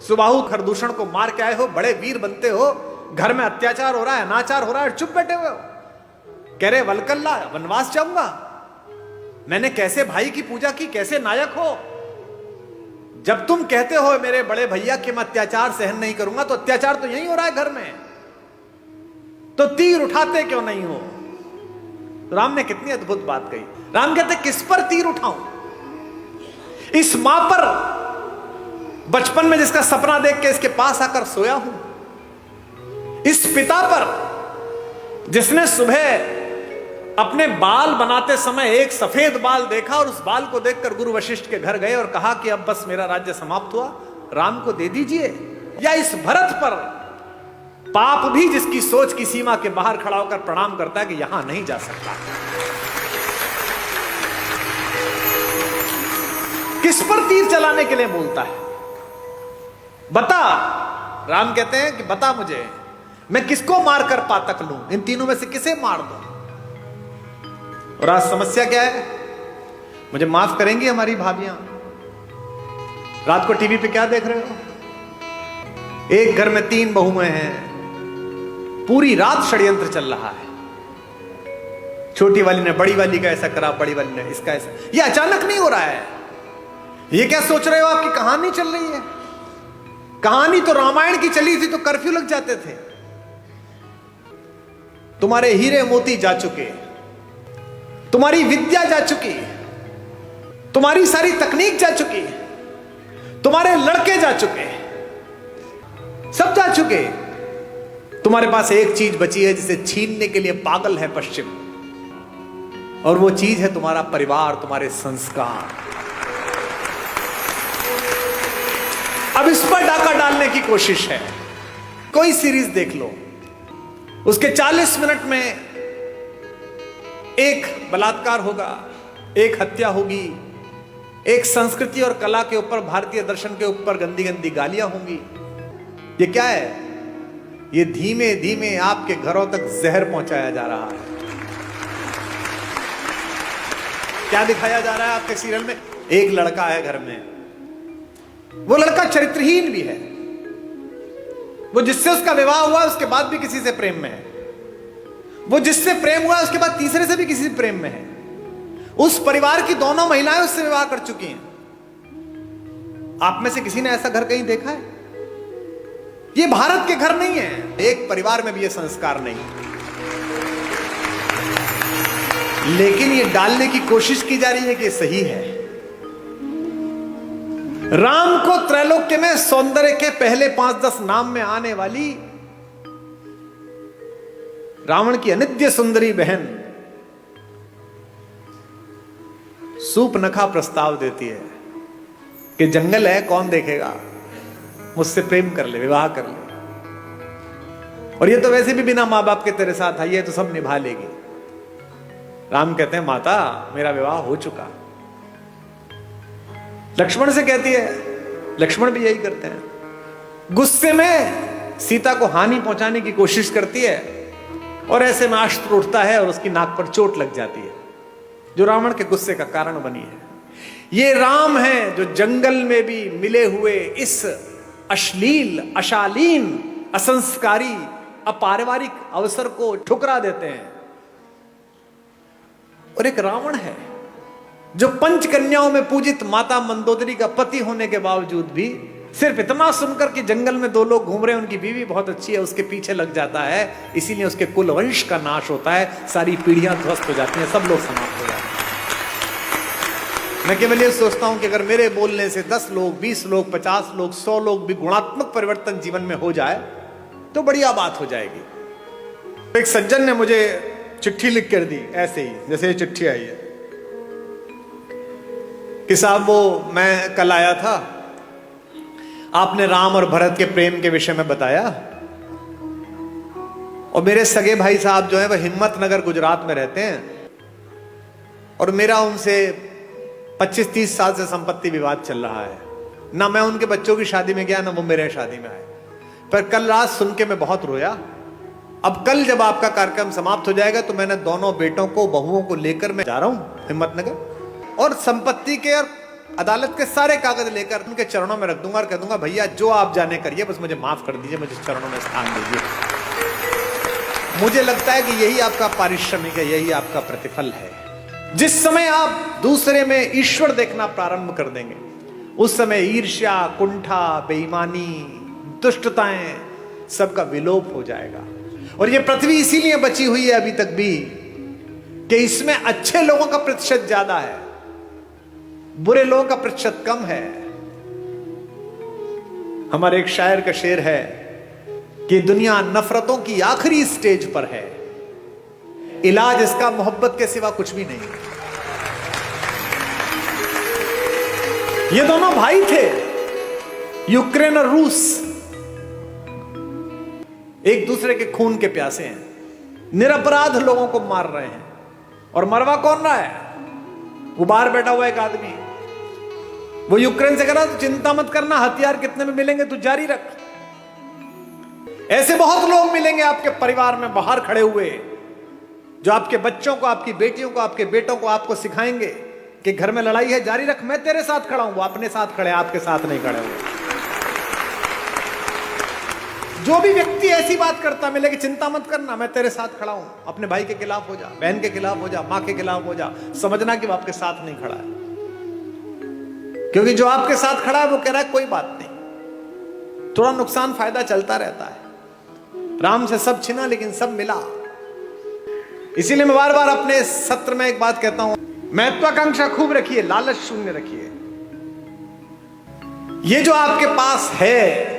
सुबाहु खरदूषण को मार के आए हो, बड़े वीर बनते हो, घर में अत्याचार हो रहा है, अनाचार हो रहा है, चुप बैठे हुए हो। कह रहे वलकल्ला वनवास जाऊंगा। मैंने कैसे भाई की पूजा की, कैसे नायक हो। जब तुम कहते हो मेरे बड़े भैया कि मैं अत्याचार सहन नहीं करूंगा, तो अत्याचार तो यही हो रहा है घर में, तो तीर उठाते क्यों नहीं हो। राम ने कितनी अद्भुत बात कही। राम कहते किस पर तीर उठाऊं। इस मां पर बचपन में जिसका सपना देख के इसके पास आकर सोया हूं, इस पिता पर जिसने सुबह अपने बाल बनाते समय एक सफेद बाल देखा और उस बाल को देखकर गुरु वशिष्ठ के घर गए और कहा कि अब बस मेरा राज्य समाप्त हुआ, राम को दे दीजिए। या इस भरत पर पाप भी जिसकी सोच की सीमा के बाहर खड़ा होकर प्रणाम करता है कि यहां नहीं जा सकता। किस पर तीर चलाने के लिए बोलता है, बता। राम कहते हैं कि बता मुझे, मैं किसको मारकर पातक लूं, इन तीनों में से किसे मार दूं। और आज समस्या क्या है, मुझे माफ करेंगी हमारी भाभियां, रात को टीवी पे क्या देख रहे हो, एक घर में 3 बहुएं हैं, पूरी रात षड्यंत्र चल रहा है। छोटी वाली ने बड़ी वाली का ऐसा करा, बड़ी वाली ने इसका ऐसा। ये अचानक नहीं हो रहा है। ये क्या सोच रहे हो, आपकी कहानी चल रही है। कहानी तो रामायण की चली थी तो कर्फ्यू लग जाते थे। तुम्हारे हीरे मोती जा चुके, तुम्हारी विद्या जा चुकी, तुम्हारी सारी तकनीक जा चुकी, तुम्हारे लड़के जा चुके, सब जा चुके। तुम्हारे पास एक चीज बची है जिसे छीनने के लिए पागल है पश्चिम, और वो चीज है तुम्हारा परिवार, तुम्हारे संस्कार। अब इस पर डाका डालने की कोशिश है। कोई सीरीज देख लो, उसके 40 मिनट में एक बलात्कार होगा, एक हत्या होगी, एक संस्कृति और कला के ऊपर, भारतीय दर्शन के ऊपर गंदी गंदी गालियां होंगी। ये क्या है, ये धीमे धीमे आपके घरों तक जहर पहुंचाया जा रहा है। क्या दिखाया जा रहा है आपके सीरियल में, एक लड़का है घर में, वो लड़का चरित्रहीन भी है, वो जिससे उसका विवाह हुआ उसके बाद भी किसी से प्रेम में है, वो जिससे प्रेम हुआ उसके बाद तीसरे से भी किसी से प्रेम में है। उस परिवार की दोनों महिलाएं उससे विवाह कर चुकी हैं। आप में से किसी ने ऐसा घर कहीं देखा है? ये भारत के घर नहीं है, एक परिवार में भी ये संस्कार नहीं, लेकिन ये डालने की कोशिश की जा रही है कि ये सही है। राम को त्रैलोक्य में सौंदर्य के पहले 5-10 नाम में आने वाली रावण की अनित्य सुंदरी बहन सूपनखा प्रस्ताव देती है कि जंगल है, कौन देखेगा, मुझसे प्रेम कर ले, विवाह कर ले, और ये तो वैसे भी बिना मां बाप के तेरे साथ आई है तो सब निभा लेगी। राम कहते हैं माता मेरा विवाह हो चुका। लक्ष्मण से कहती है, लक्ष्मण भी यही करते हैं, गुस्से में सीता को हानि पहुंचाने की कोशिश करती है और ऐसे में अस्त्र उठता है और उसकी नाक पर चोट लग जाती है, जो रावण के गुस्से का कारण बनी है। ये राम है जो जंगल में भी मिले हुए इस अश्लील, अशालीन, असंस्कारी, अपारिवारिक अवसर को ठुकरा देते हैं। और एक रावण है जो पंचकन्याओं में पूजित माता मंदोदरी का पति होने के बावजूद भी सिर्फ इतना सुनकर कि जंगल में 2 लोग घूम रहे हैं, उनकी बीवी बहुत अच्छी है, उसके पीछे लग जाता है। इसीलिए उसके कुल वंश का नाश होता है, सारी पीढ़ियां ध्वस्त हो जाती हैं, सब लोग समाप्त हो जाते हैं। मैं केवल ये सोचता हूं कि अगर मेरे बोलने से 10 लोग, 20 लोग, 50 लोग, 100 लोग भी गुणात्मक परिवर्तन जीवन में हो जाए तो बढ़िया बात हो जाएगी। एक सज्जन ने मुझे चिट्ठी लिख कर दी, ऐसे ही जैसे ये चिट्ठी आई है कि साहब वो मैं कल आया था, आपने राम और भरत के प्रेम के विषय में बताया, और मेरे सगे भाई साहब जो है वह हिम्मतनगर गुजरात में रहते हैं, और मेरा उनसे 25-30 साल से संपत्ति विवाद चल रहा है। ना मैं उनके बच्चों की शादी में गया, ना वो मेरे शादी में आए, पर कल रात सुन के मैं बहुत रोया। अब कल जब आपका कार्यक्रम समाप्त हो जाएगा तो मैंने दोनों बेटों को, बहुओं को लेकर मैं जा रहा हूं हिम्मतनगर, और संपत्ति के और अदालत के सारे कागज लेकर उनके चरणों में रख दूंगा और कह दूंगा भैया जो आप जाने करिए, बस मुझे माफ कर दीजिए, मुझे चरणों में स्थान दीजिए। मुझे लगता है कि यही आपका पारिश्रमिक है, यही आपका प्रतिफल है। जिस समय आप दूसरे में ईश्वर देखना प्रारंभ कर देंगे, उस समय ईर्ष्या, कुंठा, बेईमानी, दुष्टताएं सबका विलोप हो जाएगा। और ये पृथ्वी इसीलिए बची हुई है अभी तक भी कि इसमें अच्छे लोगों का प्रतिशत ज्यादा है, बुरे लोगों का प्रतिशत कम है। हमारे एक शायर का शेर है कि दुनिया नफरतों की आखिरी स्टेज पर है, इलाज इसका मोहब्बत के सिवा कुछ भी नहीं। ये दोनों भाई थे, यूक्रेन और रूस, एक दूसरे के खून के प्यासे हैं, निरपराध लोगों को मार रहे हैं। और मरवा कौन रहा है? वो बाहर बैठा हुआ एक आदमी, वो यूक्रेन से कह रहा तो चिंता मत करना, हथियार कितने में मिलेंगे तू जारी रख। ऐसे बहुत लोग मिलेंगे आपके परिवार में बाहर खड़े हुए, जो आपके बच्चों को, आपकी बेटियों को, आपके बेटों को आपको सिखाएंगे कि घर में लड़ाई है, जारी रख, मैं तेरे साथ खड़ा हूं। वो अपने साथ खड़े, आपके साथ नहीं खड़े हुए। जो भी व्यक्ति ऐसी बात करता मिले कि चिंता मत करना, मैं तेरे साथ खड़ा हूं, अपने भाई के खिलाफ हो जा, बहन के खिलाफ हो जा, मां के खिलाफ हो जा, समझना कि वो आपके साथ नहीं खड़ा है। क्योंकि जो आपके साथ खड़ा है वो कह रहा है कोई बात नहीं, थोड़ा नुकसान फायदा चलता रहता है, राम से सब छिना लेकिन सब मिला। इसीलिए मैं बार बार अपने सत्र में एक बात कहता हूं, महत्वाकांक्षा खूब रखिए, लालच शून्य रखिए। ये जो आपके पास है,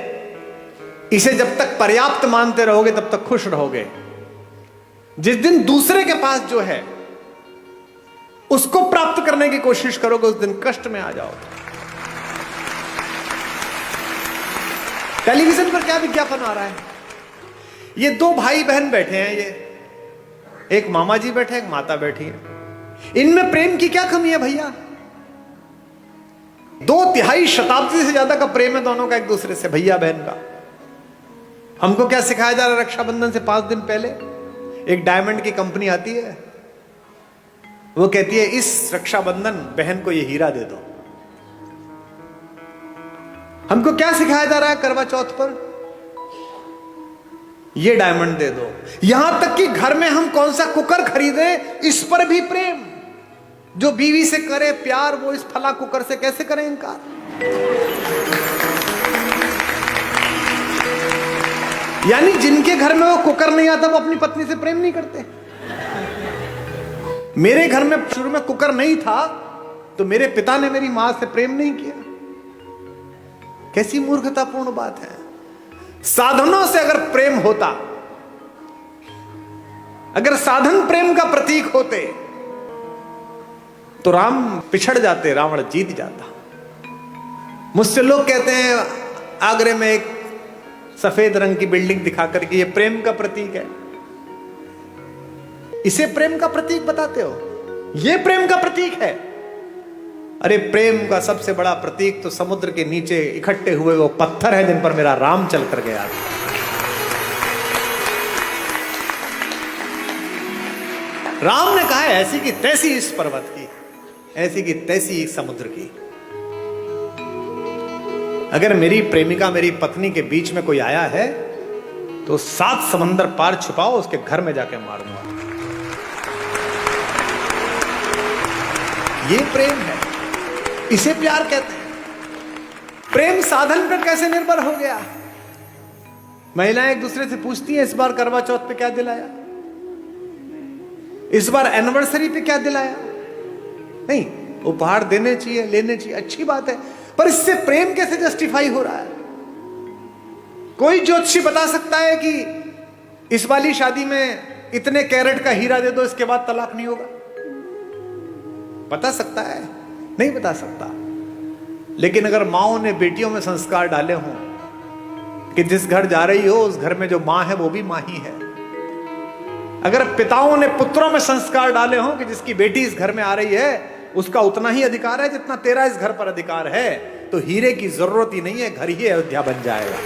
इसे जब तक पर्याप्त मानते रहोगे तब तक खुश रहोगे। जिस दिन दूसरे के पास जो है उसको प्राप्त करने की कोशिश करोगे, उस दिन कष्ट में आ जाओगे। टेलीविजन पर क्या विज्ञापन आ रहा है? ये दो भाई बहन बैठे हैं, ये एक मामा जी बैठे, एक माता बैठी है। इनमें प्रेम की क्या कमी है भैया? 2 शताब्दी से ज्यादा का प्रेम है दोनों का एक दूसरे से, भैया बहन का। हमको क्या सिखाया जा रहा है? रक्षाबंधन से 5 दिन पहले एक डायमंड की कंपनी आती है, वो कहती है इस रक्षाबंधन बहन को ये हीरा दे दो। हमको क्या सिखाया जा रहा है करवा चौथ पर? ये डायमंड दे दो। यहां तक कि घर में हम कौन सा कुकर खरीदे, इस पर भी प्रेम। जो बीवी से करे प्यार, वो इस फला कुकर से कैसे करे इनकार? यानी जिनके घर में वो कुकर नहीं आता, वो अपनी पत्नी से प्रेम नहीं करते। मेरे घर में शुरू में कुकर नहीं था, तो मेरे पिता ने मेरी मां से प्रेम नहीं किया। कैसी मूर्खतापूर्ण बात है। साधनों से अगर प्रेम होता, अगर साधन प्रेम का प्रतीक होते, तो राम पिछड़ जाते, रावण जीत जाता। मुझसे लोग कहते हैं आगरे में एक सफेद रंग की बिल्डिंग दिखाकर कि ये प्रेम का प्रतीक है। इसे प्रेम का प्रतीक बताते हो? ये प्रेम का प्रतीक है? अरे प्रेम का सबसे बड़ा प्रतीक तो समुद्र के नीचे इकट्ठे हुए वो पत्थर है जिन पर मेरा राम चल कर गया। राम ने कहा है ऐसी की तैसी इस पर्वत की, ऐसी की तैसी समुद्र की। अगर मेरी प्रेमिका, मेरी पत्नी के बीच में कोई आया है तो 7 समंदर पार छुपाओ, उसके घर में जाके मारूंगा। ये प्रेम है, इसे प्यार कहते हैं। प्रेम साधन पर कैसे निर्भर हो गया? महिलाएं एक दूसरे से पूछती हैं इस बार करवा चौथ पे क्या दिलाया, इस बार एनिवर्सरी पे क्या दिलाया। नहीं, उपहार देने चाहिए, लेने चाहिए, अच्छी बात है, पर इससे प्रेम कैसे जस्टिफाई हो रहा है? कोई ज्योतिषी बता सकता है कि इस वाली शादी में इतने कैरेट का हीरा दे दो, इसके बाद तलाक नहीं होगा? बता सकता है? नहीं बता सकता। लेकिन अगर माओ ने बेटियों में संस्कार डाले हों कि जिस घर जा रही हो उस घर में जो मां है वो भी मां ही है, अगर पिताओं ने पुत्रों में संस्कार डाले हों कि जिसकी बेटी इस घर में आ रही है उसका उतना ही अधिकार है जितना तेरा इस घर पर अधिकार है, तो हीरे की जरूरत ही नहीं है, घर ही अयोध्या बन जाएगा।